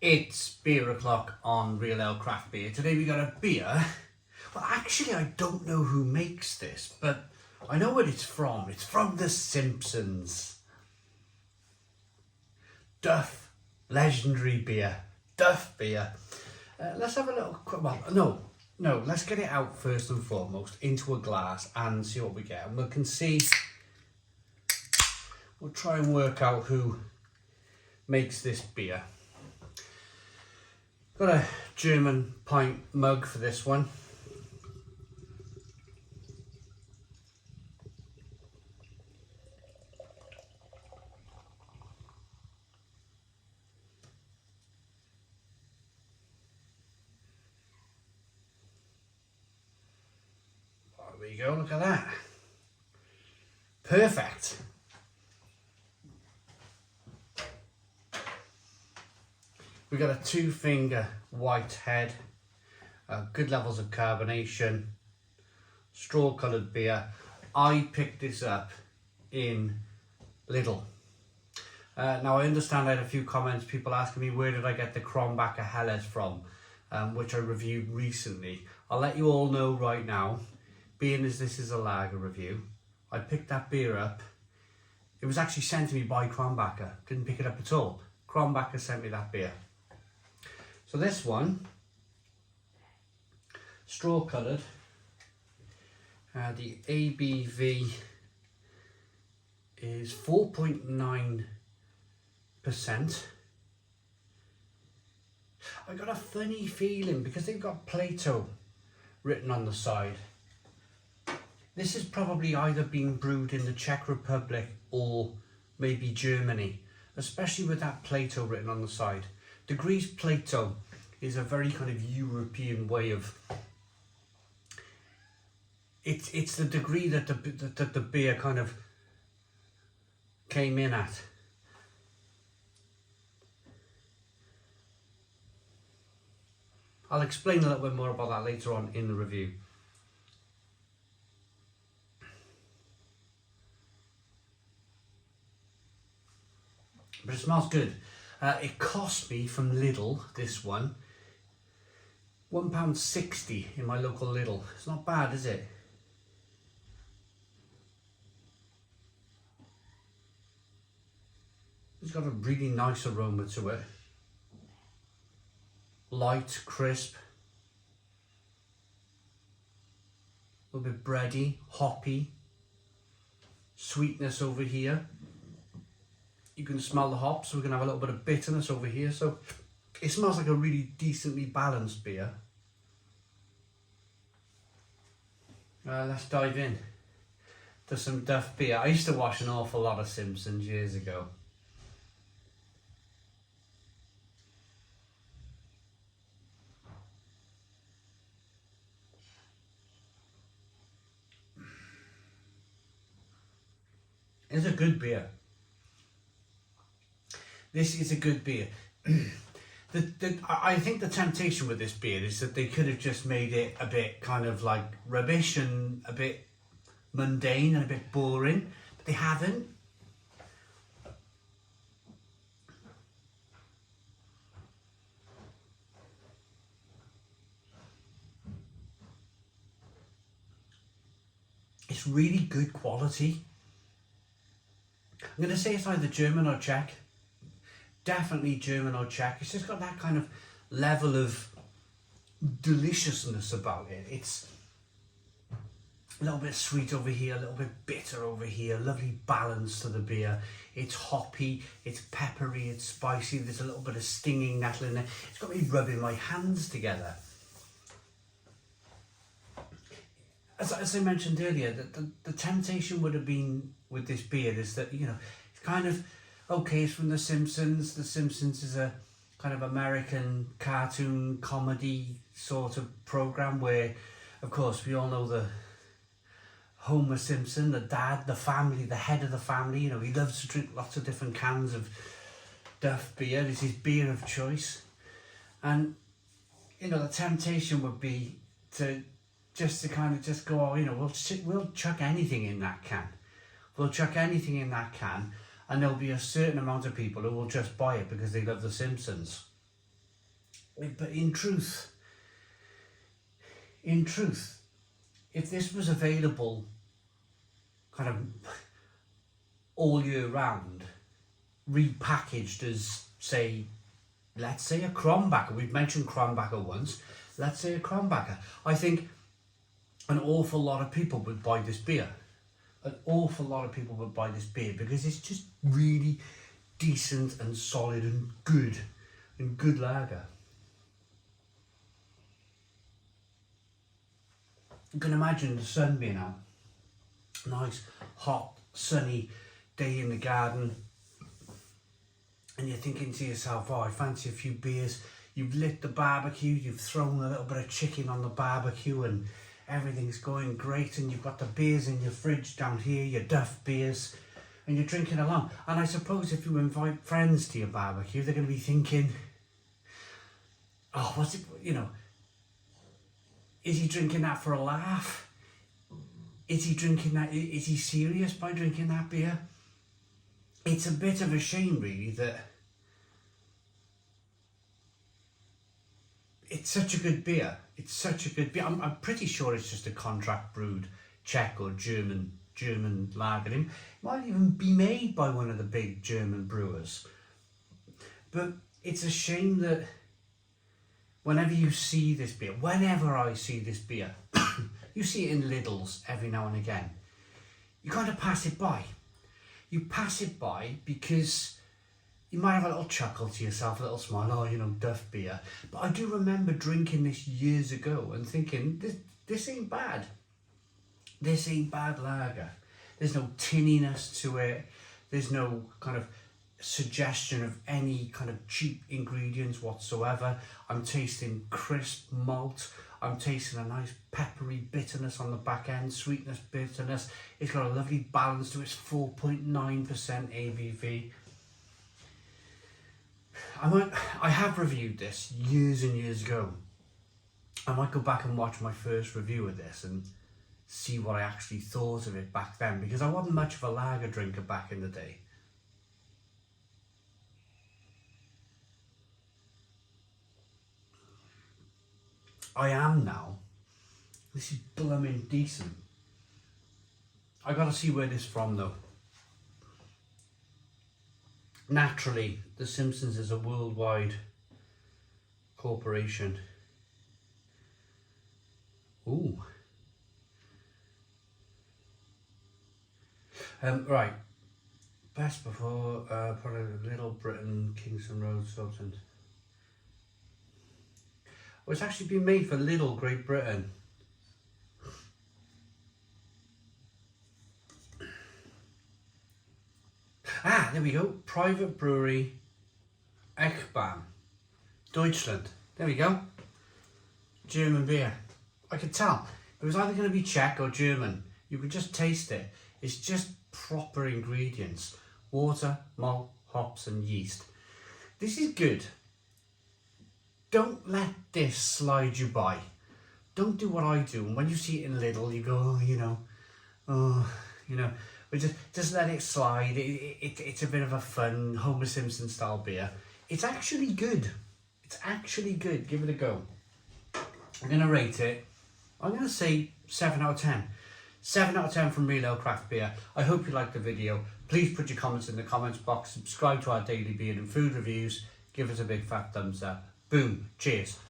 It's beer o'clock on Real Ale Craft Beer. Today we got a beer. Well, actually, I don't know who makes this, but I know what it's from. It's from The Simpsons. Duff, legendary beer. Duff beer. Let's have a little quick. Well, no. Let's get it out first and foremost into a glass and see what we get. And we can see. We'll try and work out who makes this beer. Got a German pint mug for this one. There we go, look at that. Perfect. We got a 2-finger white head, good levels of carbonation, straw coloured beer. I picked this up in Lidl. Now I understand I had a few comments, people asking me where did I get the Krombacher Helles from, which I reviewed recently. I'll let you all know right now, being as this is a lager review, I picked that beer up. It was actually sent to me by Krombacher, didn't pick it up at all. Krombacher sent me that beer. So this one, straw coloured, the ABV is 4.9%. I got a funny feeling because they've got Plato written on the side. This has probably either been brewed in the Czech Republic or maybe Germany, especially with that Plato written on the side. Degrees Plato is a very kind of European way of. It's the degree that the beer kind of came in at. I'll explain a little bit more about that later on in the review. But it smells good. It cost me from Lidl, this one, £1.60 in my local Lidl. It's not bad, is it? It's got a really nice aroma to it. Light, crisp. A little bit bready, hoppy. Sweetness over here. You can smell the hops, so we're going to have a little bit of bitterness over here. So it smells like a really decently balanced beer. Let's dive in to some Duff beer. I used to watch an awful lot of Simpsons years ago. It's a good beer. This is a good beer. I think the temptation with this beer is that they could have just made it a bit kind of like rubbish and a bit mundane and a bit boring, but they haven't. It's really good quality. I'm going to say it's either German or Czech. Definitely German or Czech. It's just got that kind of level of deliciousness about it. It's a little bit sweet over here, a little bit bitter over here, lovely balance to the beer. It's hoppy, it's peppery, it's spicy, there's a little bit of stinging nettle in there. It's got me rubbing my hands together. As I mentioned earlier, the temptation would have been with this beer is that, you know, it's kind of, okay, it's from The Simpsons. The Simpsons is a kind of American cartoon comedy sort of program where, of course, we all know the Homer Simpson, the dad, the family, the head of the family. You know, he loves to drink lots of different cans of Duff beer. It's his beer of choice. And, you know, the temptation would be to kind of just go, oh, you know, we'll chuck anything in that can. We'll chuck anything in that can, and there'll be a certain amount of people who will just buy it because they love The Simpsons. But in truth, if this was available kind of all year round, repackaged as, say, let's say a Kronbacher. We've mentioned Kronbacher once. Let's say a Kronbacher. I think an awful lot of people would buy this beer. An awful lot of people would buy this beer because it's just really decent and solid and good lager. You can imagine the sun being out. Nice, hot, sunny day in the garden. And you're thinking to yourself, oh, I fancy a few beers. You've lit the barbecue, you've thrown a little bit of chicken on the barbecue and everything's going great, and you've got the beers in your fridge down here, your Duff beers, and you're drinking along. And I suppose if you invite friends to your barbecue, they're going to be thinking, oh, what's it, is he drinking that for a laugh? Is he drinking that, is he serious by drinking that beer? It's a bit of a shame, really, that it's such a good beer. It's such a good beer. I'm pretty sure it's just a contract brewed Czech or German lager. It might even be made by one of the big German brewers. But it's a shame that whenever I see this beer, you see it in Lidl's every now and again, you kind of pass it by. You pass it by because you might have a little chuckle to yourself, a little smile, oh, Duff beer. But I do remember drinking this years ago and thinking, this ain't bad. This ain't bad lager. There's no tinniness to it. There's no kind of suggestion of any kind of cheap ingredients whatsoever. I'm tasting crisp malt. I'm tasting a nice peppery bitterness on the back end, sweetness, bitterness. It's got a lovely balance to its 4.9% ABV. I have reviewed this years and years ago. I might go back and watch my first review of this and see what I actually thought of it back then, because I wasn't much of a lager drinker back in the day. I am now. This is blooming decent. I gotta see where this is from though. Naturally, The Simpsons is a worldwide corporation. Ooh. Right. Best before product Little Britain, Kingston Road, Sultan. Well, it's actually been made for Lidl, Great Britain. Ah, there we go. Privatbrauerei Eichbaum, Deutschland. There we go. German beer. I could tell. It was either going to be Czech or German. You could just taste it. It's just proper ingredients. Water, malt, hops and yeast. This is good. Don't let this slide you by. Don't do what I do. And when you see it in Lidl, you go, but just let it slide. It's a bit of a fun Homer Simpson style beer. It's actually good. It's actually good. Give it a go. I'm going to rate it. I'm going to say 7 out of 10. 7 out of 10 from Real Ale Craft Beer. I hope you liked the video. Please put your comments in the comments box. Subscribe to our daily beer and food reviews. Give us a big fat thumbs up. Boom. Cheers.